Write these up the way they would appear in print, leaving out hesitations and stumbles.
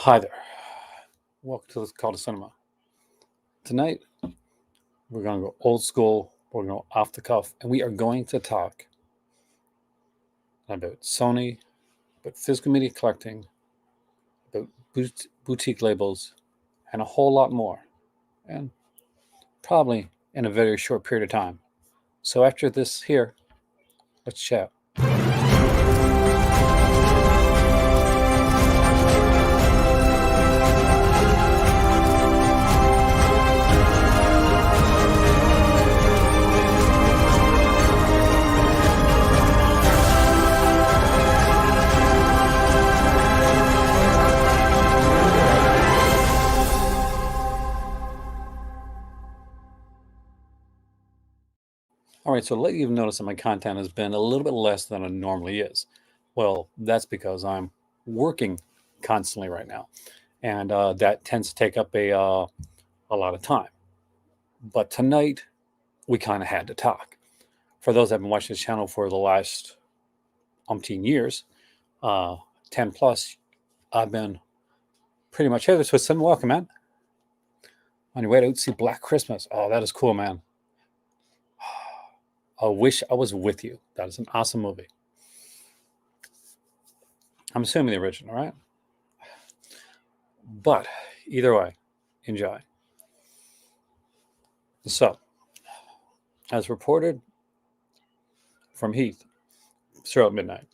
Hi there. Welcome to this call to cinema. Tonight, we're going to go old school, we're going to go off the cuff, and we are going to talk about Sony, about physical media collecting, about boutique labels, and a whole lot more. And probably in a very short period of time. So after this here, let's chat. All right, so lately you've noticed that my content has been a little bit less than it normally is. Well, that's because I'm working constantly right now, and that tends to take up a lot of time. But tonight, we kind of had to talk. For those that have been watching this channel for the last umpteen years, 10 plus, I've been pretty much, hey, this was some welcome, man. On your way to see Black Christmas. Oh, that is cool, man. I wish I was with you. That is an awesome movie. I'm assuming the original, right? But either way, enjoy. So, as reported from Heath throughout midnight,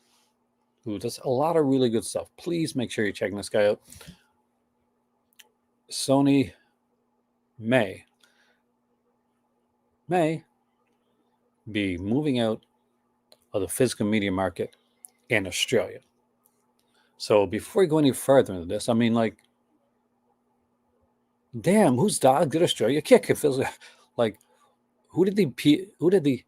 who does a lot of really good stuff. Please make sure you're checking this guy out. Sony may be moving out of the physical media market in Australia. So before we go any further into this, I mean, like, damn, whose dog did Australia kick? It feels like who did they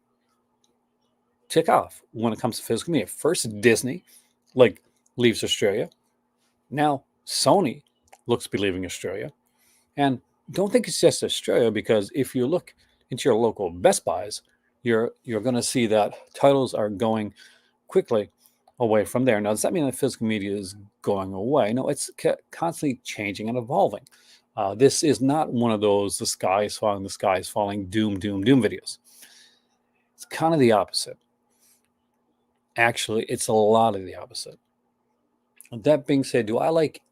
tick off when it comes to physical media? First, Disney, like, leaves Australia. Now Sony looks to be leaving Australia, and don't think it's just Australia, because if you look into your local Best Buys, you're going to see that titles are going quickly away from there. Now, does that mean that physical media is going away? No, it's constantly changing and evolving. This is not one of those the sky is falling, doom videos. It's kind of the opposite. Actually, it's a lot of the opposite. That being said, do I like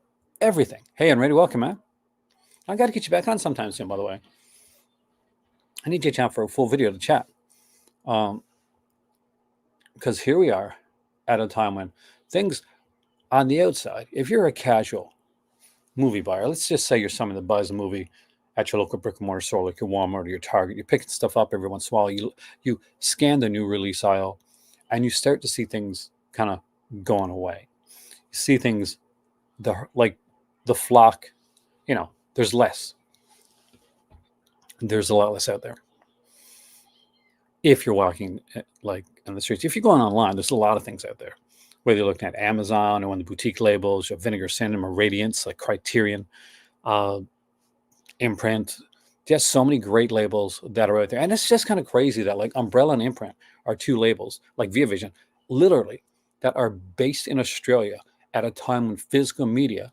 everything? Hey, I'm ready. Welcome, man. I got to get you back on sometime soon, by the way. I need you to chat for a full video to chat. Because here we are at a time when things on the outside, if you're a casual movie buyer, let's just say you're someone that buys a movie at your local brick and mortar store, like your Walmart or your Target, you're picking stuff up every once in a while, you scan the new release aisle, and you start to see things kind of going away. You see things, like the flock, there's less. There's a lot less out there. If you're walking like on the streets, if you're going online, there's a lot of things out there. Whether you're looking at Amazon or on the boutique labels, you have Vinegar Cinema, Radiance, like Criterion, Imprint. There's so many great labels that are out there. And it's just kind of crazy that like Umbrella and Imprint are two labels, like Via Vision, literally, that are based in Australia at a time when physical media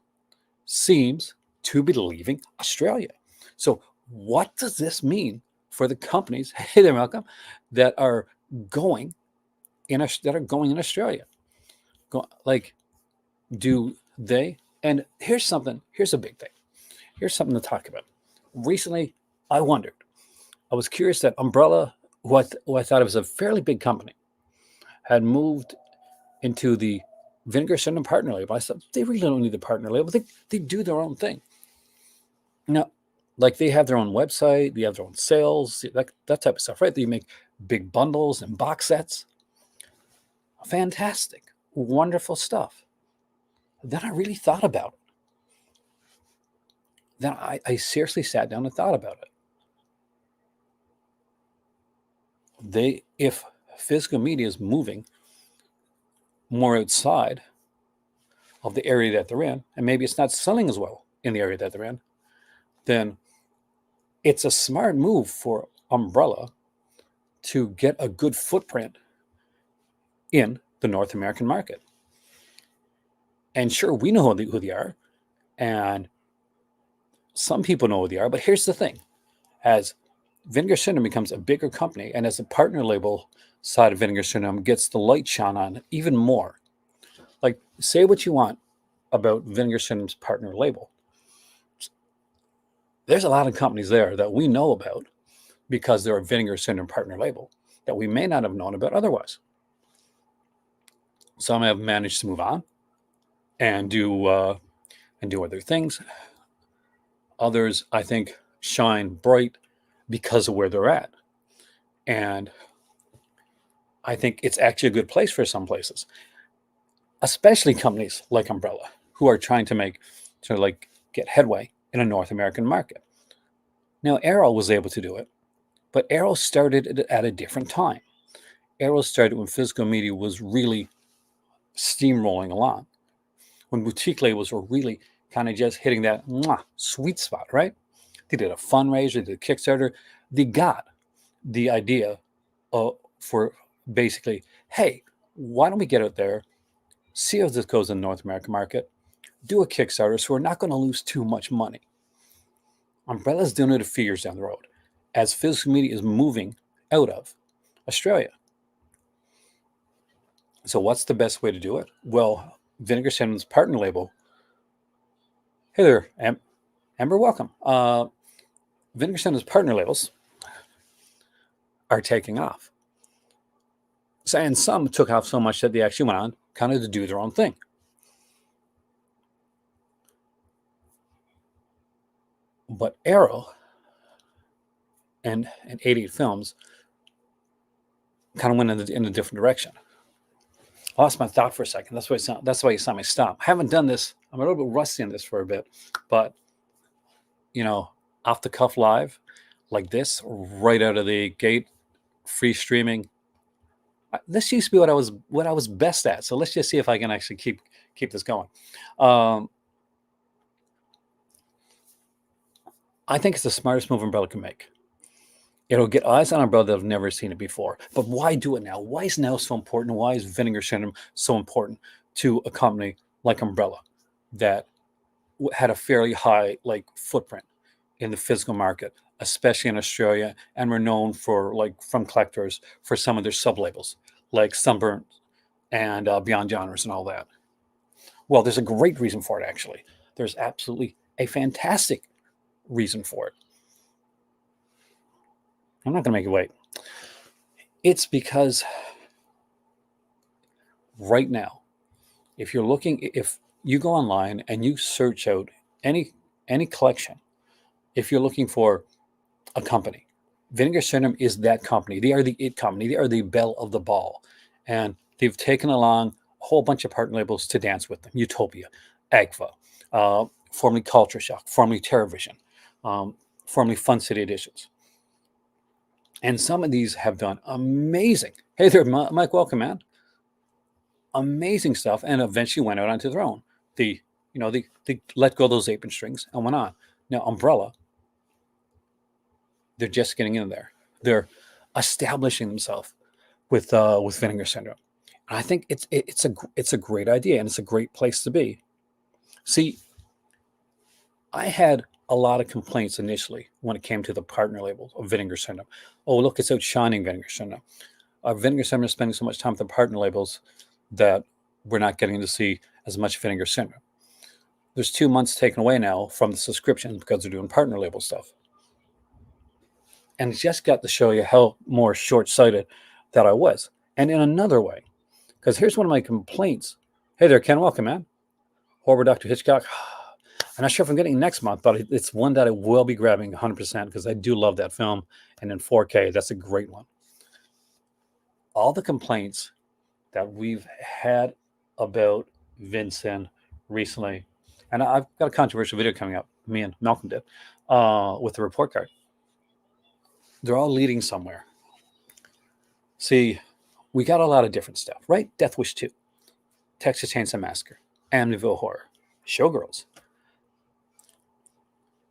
seems to be leaving Australia. So what does this mean for the companies, hey there, Malcolm, that are going in Australia? Do they? And here's a big thing. Here's something to talk about. Recently, I was curious that Umbrella, who I thought it was a fairly big company, had moved into the Vinegar Syndrome partner label. I thought they really don't need the partner label. They do their own thing. Now, like, they have their own website, they have their own sales, that type of stuff, right? They make big bundles and box sets. Fantastic, wonderful stuff. Then I really thought about it. Then I seriously sat down and thought about it. If physical media is moving more outside of the area that they're in, and maybe it's not selling as well in the area that they're in, then it's a smart move for Umbrella to get a good footprint in the North American market. And sure, we know who they are. And some people know who they are, but here's the thing. As Vinegar Syndrome becomes a bigger company, and as the partner label side of Vinegar Syndrome gets the light shone on it even more, like, say what you want about Vinegar Syndrome's partner label. There's a lot of companies there that we know about because they're a Vinegar Syndrome partner label that we may not have known about otherwise. Some have managed to move on and do other things. Others, I think, shine bright because of where they're at. And I think it's actually a good place for some places, especially companies like Umbrella, who are trying to get headway in a North American market. Now, Arrow was able to do it, but Arrow started at a different time. Arrow started when physical media was really steamrolling along, when boutique labels were really kind of just hitting that sweet spot, right? They did a fundraiser, they did a Kickstarter. They got the idea for basically, hey, why don't we get out there, see how this goes in the North American market, do a Kickstarter so we're not going to lose too much money. Umbrella's doing it a few years down the road as physical media is moving out of Australia. So what's the best way to do it? Well, Vinegar Syndrome's partner label. Hey there, Amber, welcome. Vinegar Syndrome's partner labels are taking off. And some took off so much that they actually went on kind of to do their own thing. But Arrow and 88 Films kind of went in a different direction. I lost my thought for a second. That's why you saw me stop. I haven't done this. I'm a little bit rusty on this for a bit, but off the cuff live like this, right out of the gate, free streaming. This used to be what I was best at. So let's just see if I can actually keep this going. I think it's the smartest move Umbrella can make. It'll get eyes on Umbrella that have never seen it before. But why do it now? Why is now so important? Why is Vinegar Syndrome so important to a company like Umbrella that had a fairly high footprint in the physical market, especially in Australia, and were known for from collectors for some of their sub-labels like Sunburn and Beyond Genres and all that? Well, there's a great reason for it, actually. There's absolutely a fantastic reason for it. I'm not going to make you wait. It's because right now, if you go online and you search out any collection, if you're looking for a company, Vinegar Syndrome is that company. They are the it company. They are the belle of the ball. And they've taken along a whole bunch of partner labels to dance with them. Utopia, Agfa, formerly Culture Shock, formerly TerraVision, formerly Fun City Editions. And some of these have done amazing. Hey there, Mike, welcome, man. Amazing stuff, and eventually went out onto their own. They let go of those apron strings and went on. Now, Umbrella, they're just getting in there. They're establishing themselves with Vinegar Syndrome. And I think it's a great idea, and it's a great place to be. See, I had a lot of complaints initially when it came to the partner label of Vinegar Syndrome. Oh, look, it's outshining Vinegar Syndrome. Vinegar Syndrome is spending so much time with the partner labels that we're not getting to see as much Vinegar Syndrome. There's 2 months taken away now from the subscriptions because they're doing partner label stuff. And it's just got to show you how more short-sighted that I was. And in another way, because here's one of my complaints. Hey there, Ken, welcome, man. Horror Dr. Hitchcock. I'm not sure if I'm getting next month, but it's one that I will be grabbing 100% because I do love that film. And in 4K, that's a great one. All the complaints that we've had about Vincent recently, and I've got a controversial video coming up, me and Malcolm did, with the report card. They're all leading somewhere. See, we got a lot of different stuff, right? Death Wish 2, Texas Chainsaw Massacre, Amityville Horror, Showgirls.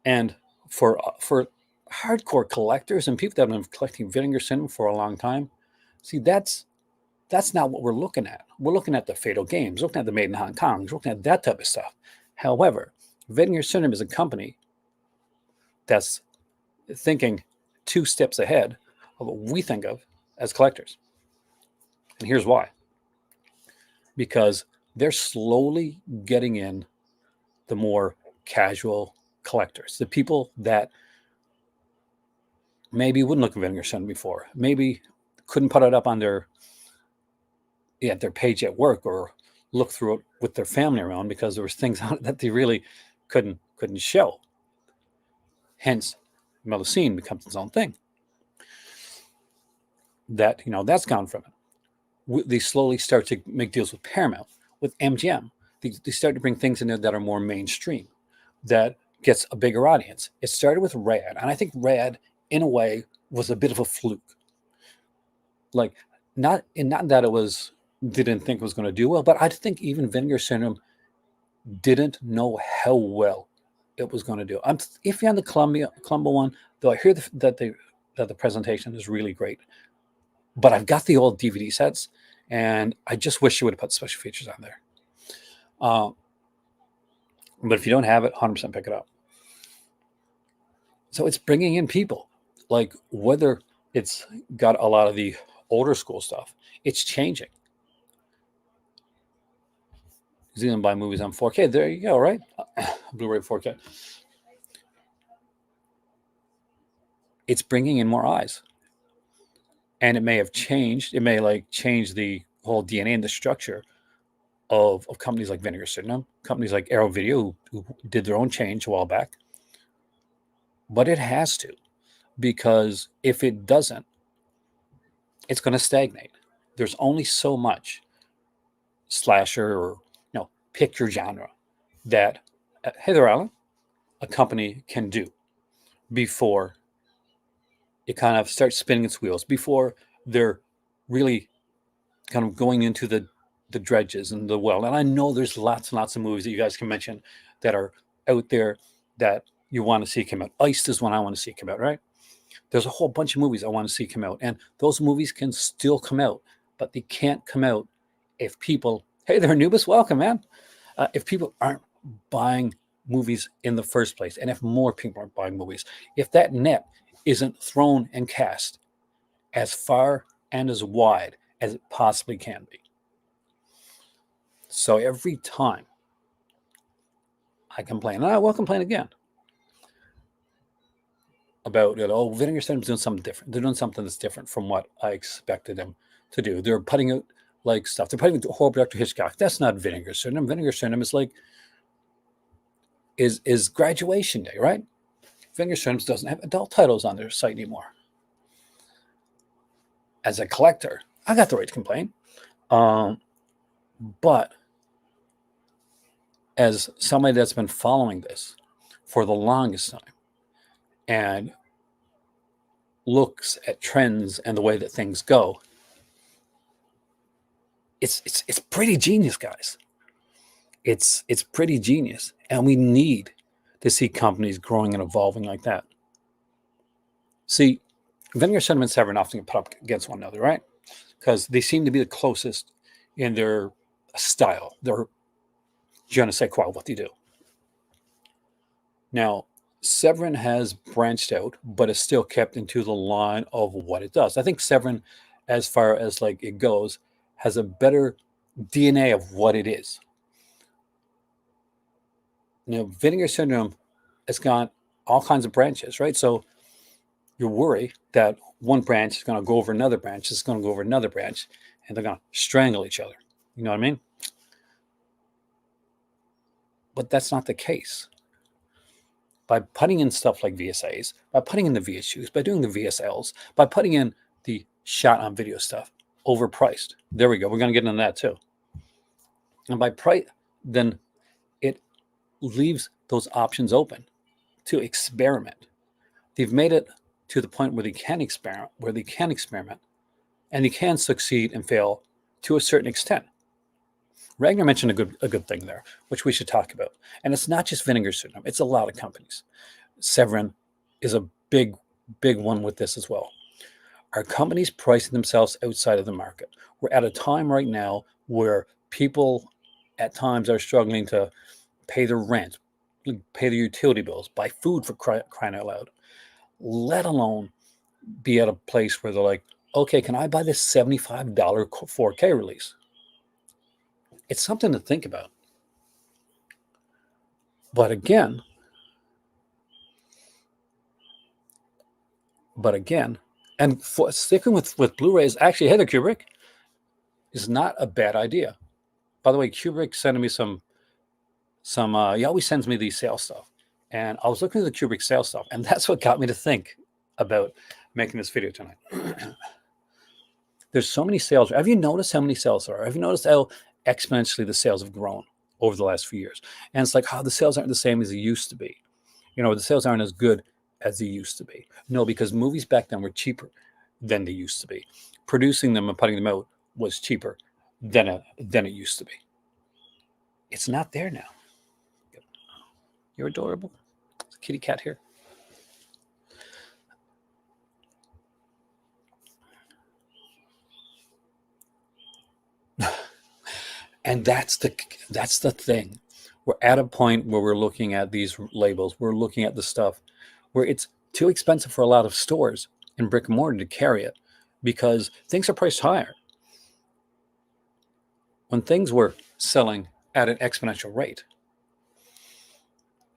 And for hardcore collectors and people that have been collecting Vinegar Syndrome for a long time, see, that's not what we're looking at. We're looking at the Fatal Games, looking at the Made in Hong Kong, looking at that type of stuff. However, Vinegar Syndrome is a company that's thinking 2 steps ahead of what we think of as collectors. And here's why. Because they're slowly getting in the more casual collectors, the people that maybe wouldn't look at Vinegar Syndrome before, maybe couldn't put it up on their page at work or look through it with their family around because there was things on it that they really couldn't show. Hence, Melusine becomes its own thing. That's gone from it. They slowly start to make deals with Paramount, with MGM. They start to bring things in there that are more mainstream, that gets a bigger audience. It started with Rad, and I think Rad, in a way, was a bit of a fluke. Like, not that it was didn't think it was going to do well, but I think even Vinegar Syndrome didn't know how well it was going to do. I'm iffy on the Columbo one, though I hear that the presentation is really great. But I've got the old DVD sets, and I just wish you would have put special features on there. But if you don't have it, 100% pick it up. So it's bringing in people, like whether it's got a lot of the older school stuff, it's changing. He's going to buy movies on 4K. There you go, right? Blu-ray 4K. It's bringing in more eyes. And it may have changed. It may change the whole DNA and the structure of companies like Vinegar Syndrome, companies like Arrow Video, who did their own change a while back. But it has to, because if it doesn't, it's going to stagnate. There's only so much slasher or pick your genre that Heather Allen, a company, can do before it kind of starts spinning its wheels, before they're really kind of going into the dredges and the well. And I know there's lots and lots of movies that you guys can mention that are out there that you want to see come out. Iced is one I want to see come out, right? There's a whole bunch of movies I want to see come out, and those movies can still come out, but they can't come out if people, hey there, Anubis, welcome, man. If people aren't buying movies in the first place, and if more people aren't buying movies, if that net isn't thrown and cast as far and as wide as it possibly can be. So every time I complain, and I will complain again, about Vinegar Syndrome's doing something different. They're doing something that's different from what I expected them to do. They're putting out stuff. They're putting out horror Dr. Hitchcock. That's not Vinegar Syndrome. Vinegar Syndrome is is Graduation Day, right? Vinegar Syndrome doesn't have adult titles on their site anymore. As a collector, I got the right to complain. But as somebody that's been following this for the longest time, and looks at trends and the way that things go, it's pretty genius, guys. It's pretty genius, and we need to see companies growing and evolving like that. See, Vinegar Syndrome and Severin often get put up against one another, right? Because they seem to be the closest in their style, their je ne sais quoi, what they do. Now, Severin has branched out, but is still kept into the line of what it does. I think Severin, as far as it goes, has a better DNA of what it is. Vinegar Syndrome has got all kinds of branches, right? So you worry that one branch is going to go over another branch, it's going to go over another branch, and they're going to strangle each other. You know what I mean? But that's not the case. By putting in stuff like VSAs, by putting in the VSUs, by doing the VSLs, by putting in the shot on video stuff, overpriced. There we go. We're going to get into that too. And by price, then it leaves those options open to experiment. They've made it to the point where they can experiment, and they can succeed and fail to a certain extent. Ragnar mentioned a good thing there, which we should talk about. And it's not just Vinegar Syndrome. It's a lot of companies. Severin is a big one with this as well. Are companies pricing themselves outside of the market? We're at a time right now where people at times are struggling to pay their rent. pay their utility bills, buy food for crying out loud, let alone be at a place where they're like, okay, can I buy this $75 4K release? It's something to think about. But again, and sticking with Blu-rays, actually, Heather Kubrick is not a bad idea. By the way, Kubrick sending me some. He always sends me these sales stuff, and I was looking at the Kubrick sales stuff, and that's what got me to think about making this video tonight. There's so many sales. Have you noticed how many sales there are? Have you noticed how exponentially the sales have grown over the last few years? And it's like, how the sales aren't the same as they used to be. The sales aren't as good as they used to be. No, because movies back then were cheaper than they used to be. Producing them and putting them out was cheaper than it used to be. It's not there now. You're adorable. There's a kitty cat here. And that's the thing. We're at a point where we're looking at these labels. We're looking at the stuff where it's too expensive for a lot of stores in brick and mortar to carry it because things are priced higher. When things were selling at an exponential rate,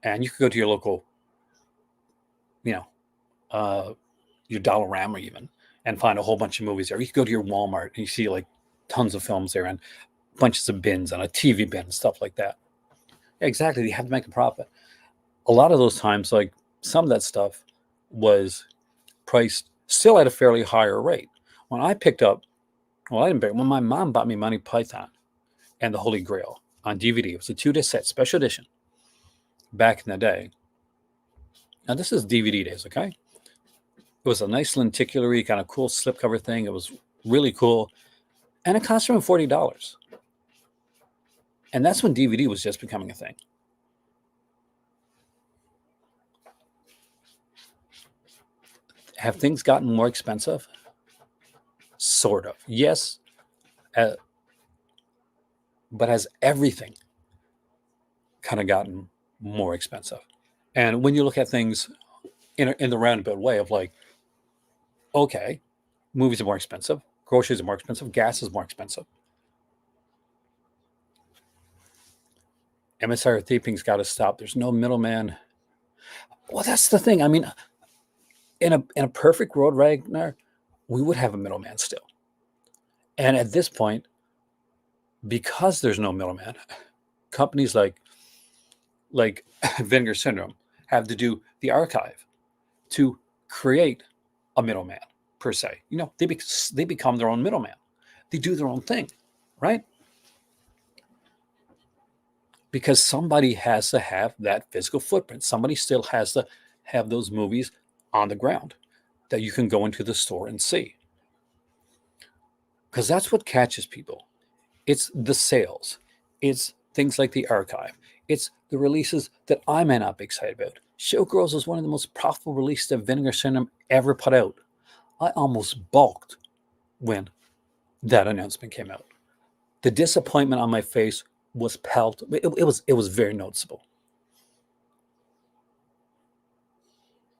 and you could go to your local, your Dollarama even, and find a whole bunch of movies there. You could go to your Walmart and you see like tons of films there and bunches of bins and a TV bin and stuff like that. Yeah, exactly. You have to make a profit. A lot of those times, like some of that stuff was priced still at a fairly higher rate. When I picked up, when my mom bought me Monty Python and the Holy Grail on DVD, it was a 2-disc set, special edition, back in the day. Now this is DVD days, okay? It was a nice lenticular kind of cool slipcover thing. It was really cool. And it cost around $40. And that's when DVD was just becoming a thing. Have things gotten more expensive? Sort of. Yes. But has everything kind of gotten more expensive? And when you look at things in the roundabout way of like, okay, movies are more expensive, groceries are more expensive, gas is more expensive. MSR thieving's got to stop. There's no middleman. Well, that's the thing. I mean, in a perfect world, Ragnar, we would have a middleman still. And at this point, because there's no middleman, companies like Vinegar Syndrome have to do the archive to create a middleman per se. They become their own middleman. They do their own thing, right? Because somebody has to have that physical footprint. Somebody still has to have those movies on the ground that you can go into the store and see. Because that's what catches people. It's the sales. It's things like the archive. It's the releases that I may not be excited about. Showgirls was one of the most profitable releases that Vinegar Syndrome ever put out. I almost balked when that announcement came out. The disappointment on my face was palpable. It was very noticeable.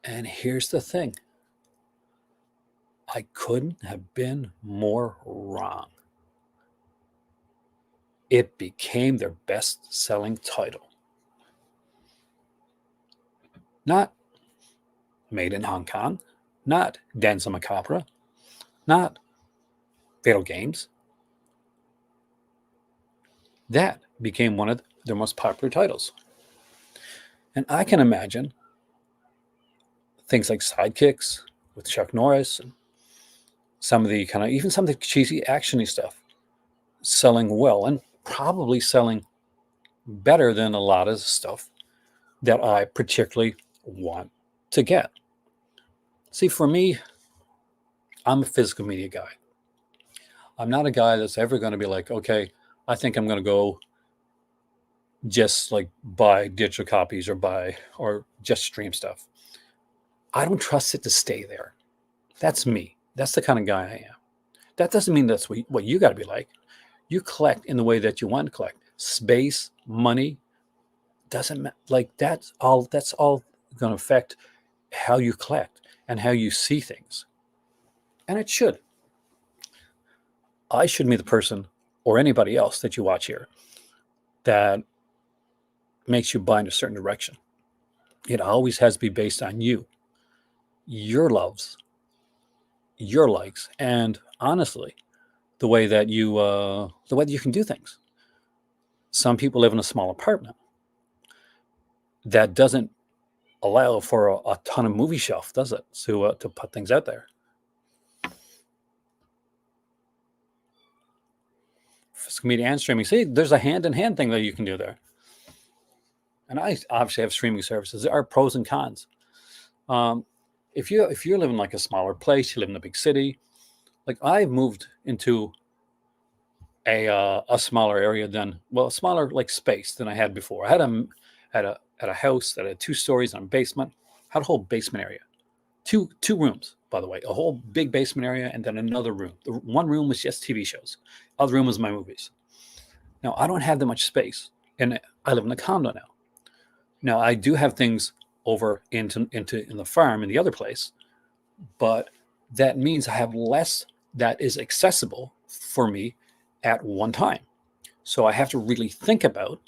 And here's the thing. I couldn't have been more wrong. It became their best-selling title. Not Made in Hong Kong, not Danza Macabre, not Fatal Games. That became one of their most popular titles. And I can imagine things like Sidekicks with Chuck Norris and some of the cheesy actiony stuff selling well and probably selling better than a lot of stuff that I particularly want to get. See, for me, I'm a physical media guy. I'm not a guy that's ever going to be like, okay, I think I'm going to go just like buy digital copies or just stream stuff. I don't trust it to stay there. That's me. That's the kind of guy I am. That doesn't mean that's what you got to be like. You collect in the way that you want to collect. Space, money doesn't like that's all. That's all going to affect how you collect and how you see things, and it should. I shouldn't be the person or anybody else that you watch here that makes you buy in a certain direction. It always has to be based on you, your loves, your likes, and honestly, the way that you can do things. Some people live in a small apartment that doesn't allow for a ton of movie shelf, does it? To put things out there. Physical media and streaming. See, there's a hand in hand thing that you can do there. And I obviously have streaming services. There are pros and cons. If you're living like a smaller place, you live in a big city. Like I've moved into a smaller area than a smaller like space than I had before. I had a house that had 2 stories and a basement. Had a whole basement area, two rooms by the way, a whole big basement area, and then another room. The one room was just TV shows. Other room was my movies. Now I don't have that much space, and I live in a condo now. Now I do have things over into in the farm in the other place, but that means I have less that is accessible for me at one time. So I have to really think about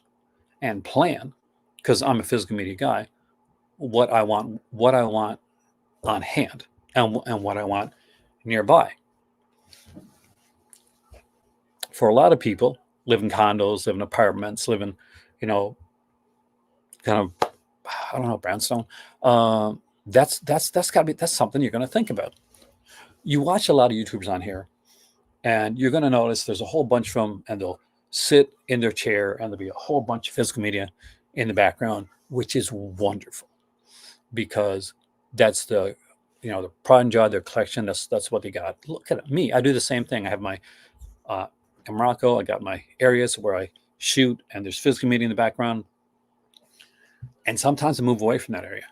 and plan, because I'm a physical media guy, what I want on hand, and what I want nearby. For a lot of people, live in condos, live in apartments, live in, you know, kind of, I don't know, brownstone. That's gotta be, that's something you're going to think about. You watch a lot of YouTubers on here, and you're going to notice there's a whole bunch of them, and they'll sit in their chair, and there'll be a whole bunch of physical media in the background, which is wonderful, because that's the pride and joy of their collection. That's what they got. Look at me. I do the same thing. I have my in Morocco. I got my areas where I shoot, and there's physical media in the background. And sometimes I move away from that area.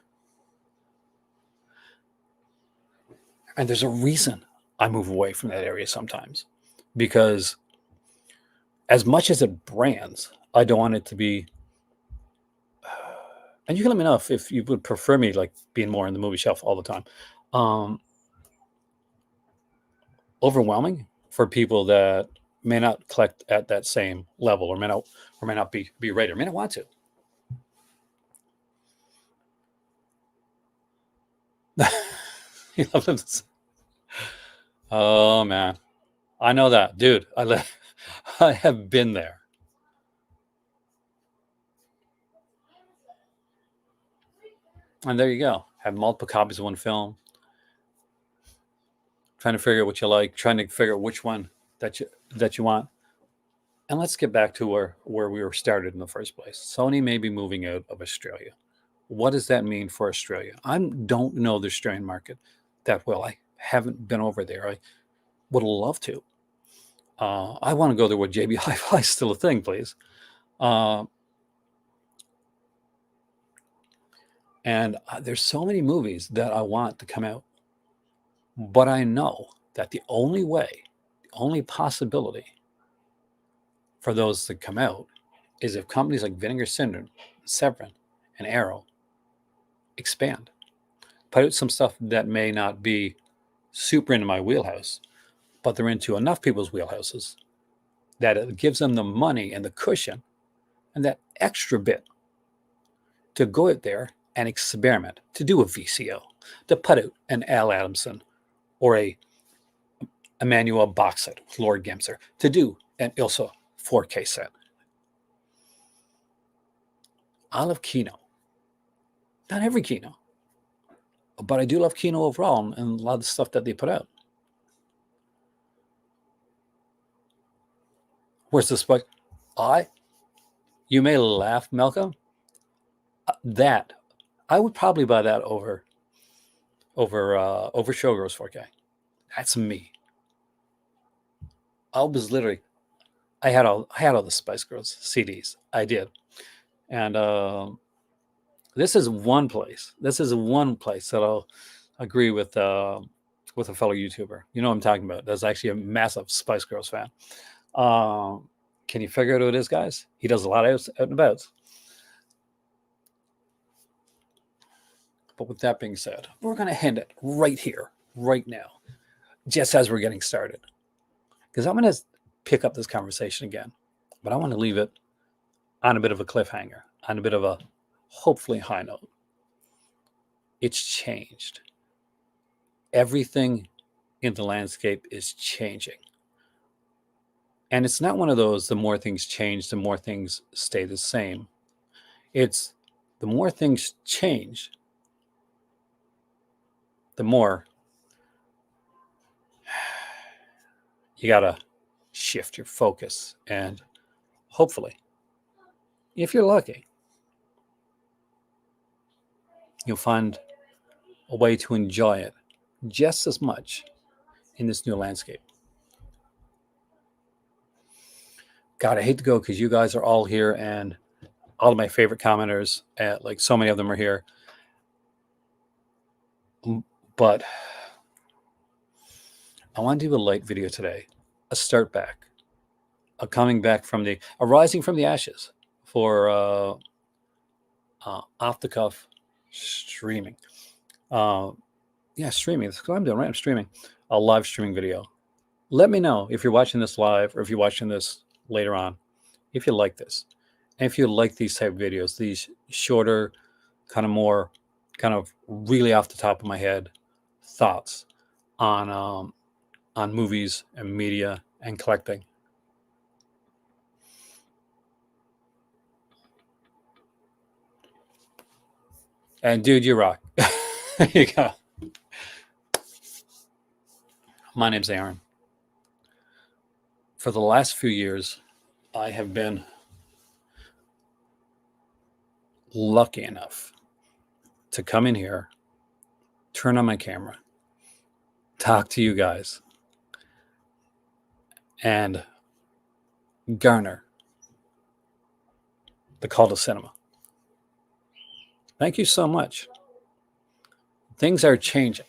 And there's a reason I move away from that area sometimes, because as much as it brands, I don't want it to be. And you can let me know if you would prefer me like being more in the movie shelf all the time. Um, Overwhelming for people that may not collect at that same level, or may not be ready, or may not want to. You love them. Oh man, I know that, dude. I have been there. And there you go. Have multiple copies of one film. Trying to figure out what you like. Trying to figure out which one that you want. And let's get back to where we were started in the first place. Sony may be moving out of Australia. What does that mean for Australia? I don't know the Australian market that well. I haven't been over there. I would love to. I want to go there with JB Hi-Fi is still a thing, please. And there's so many movies that I want to come out, but I know that the only way, the only possibility for those to come out is if companies like Vinegar Syndrome, Severin, and Arrow expand, put out some stuff that may not be super into my wheelhouse, but they're into enough people's wheelhouses that it gives them the money and the cushion and that extra bit to go out there and experiment, to do a VCO, to put out an Al Adamson or a Emmanuel box set with Lord Gemser, to do an Ilsa 4K set. I love Kino. Not every Kino, but I do love Kino overall, and a lot of the stuff that they put out. Where's the spike? You may laugh, Malcolm. That I would probably buy that over Showgirls 4K. That's me. I was literally, I had all the Spice Girls CDs. I did, and this is one place. This is one place that I'll agree with a fellow YouTuber. You know what I'm talking about. That's actually a massive Spice Girls fan. Can you figure out who it is, guys? He does a lot out and about. But with that being said, we're going to end it right here, right now, just as we're getting started. Because I'm going to pick up this conversation again, but I want to leave it on a bit of a cliffhanger, on a bit of a hopefully high note. It's changed. Everything in the landscape is changing. And it's not one of those, the more things change, the more things stay the same. It's the more things change, the more you got to shift your focus. And hopefully, if you're lucky, you'll find a way to enjoy it just as much in this new landscape. God, I hate to go because you guys are all here and all of my favorite commenters, like so many of them are here. But I want to do a light video today, a start back, a coming back from a rising from the ashes for off the cuff streaming. Streaming. That's what I'm doing, right? I'm streaming a live streaming video. Let me know if you're watching this live or if you're watching this later on, if you like this. And if you like these type of videos, these shorter, kind of really off the top of my head thoughts on movies and media and collecting. And dude, you rock. There you go. My name's Aaron. For the last few years, I have been lucky enough to come in here, turn on my camera, talk to you guys, and garner the call to cinema. Thank you so much. Things are changing.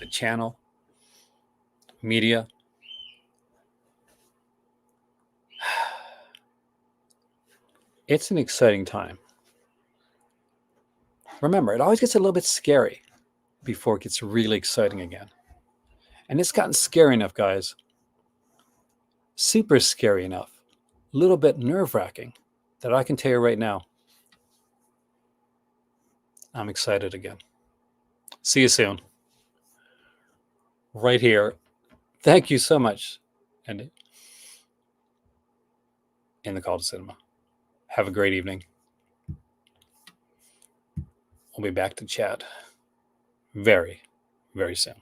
The channel, media. It's an exciting time. Remember, it always gets a little bit scary before it gets really exciting again. And it's gotten scary enough, guys. Super scary enough. A little bit nerve-wracking that I can tell you right now, I'm excited again. See you soon. Right here. Thank you so much. And in the call to cinema. Have a great evening. We'll be back to chat very, very soon.